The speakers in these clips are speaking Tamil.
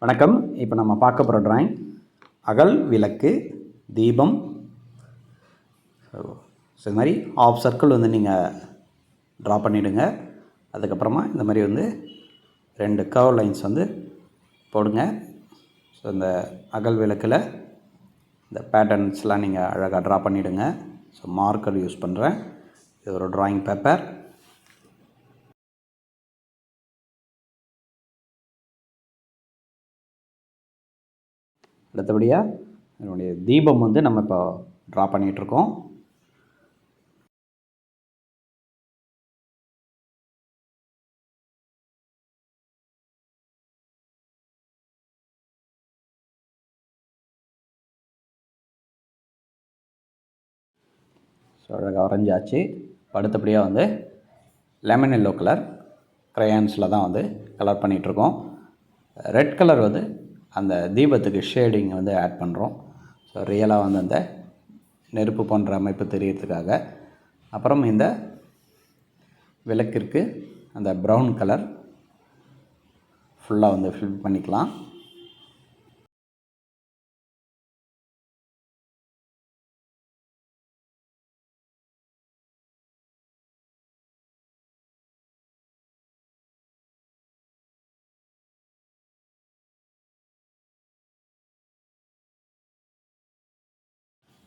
வணக்கம். இப்போ நம்ம பார்க்க போகிற ட்ராயிங் அகல் விளக்கு தீபம். ஸோ இது மாதிரி ஆஃப் சர்க்கிள் வந்து நீங்கள் ட்ரா பண்ணிவிடுங்க. அதுக்கப்புறமா இந்த மாதிரி வந்து 2 கர்வ் லைன்ஸ் வந்து போடுங்க. ஸோ இந்த அகல் விளக்கில் இந்த பேட்டர்ன்ஸ்லாம் நீங்கள் அழகாக ட்ரா பண்ணிவிடுங்க. ஸோ மார்க்கர் யூஸ் பண்ணுறேன். இது ஒரு ட்ராயிங் பேப்பர். அடுத்தபடியாக என்னுடைய தீபம் வந்து நம்ம இப்போ ட்ரா பண்ணிகிட்ருக்கோம். ஸோ அழகாக வரைஞ்சாச்சு. அடுத்தபடியாக வந்து லெமன் எல்லோ கலர் க்ரையான்ஸில் தான் வந்து கலர் பண்ணிகிட்ருக்கோம். ரெட் கலர் வந்து அந்த தீபத்துக்கு ஷேடிங் வந்து ஆட் பண்ணுறோம். ஸோ ரியலாக வந்து அந்த நெருப்பு போன்ற அமைப்பு தெரியறதுக்காக. அப்புறம் இந்த விளக்கிற்கு அந்த ப்ரௌன் கலர் ஃபுல்லாக வந்து ஃபில் பண்ணிக்கலாம்.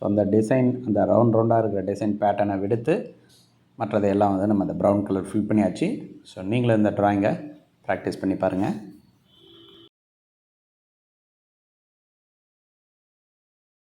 அந்த டிசைன் அந்த ரவுண்டாக இருக்கிற டிசைன் பேட்டர்னை விடுத்து மற்றதையெல்லாம் வந்து நம்ம அந்த ப்ரௌன் கலர் ஃபில் பண்ணியாச்சு. ஸோ நீங்களும் இந்த ட்ராயிங்கை ப்ராக்டிஸ் பண்ணி பாருங்கள்.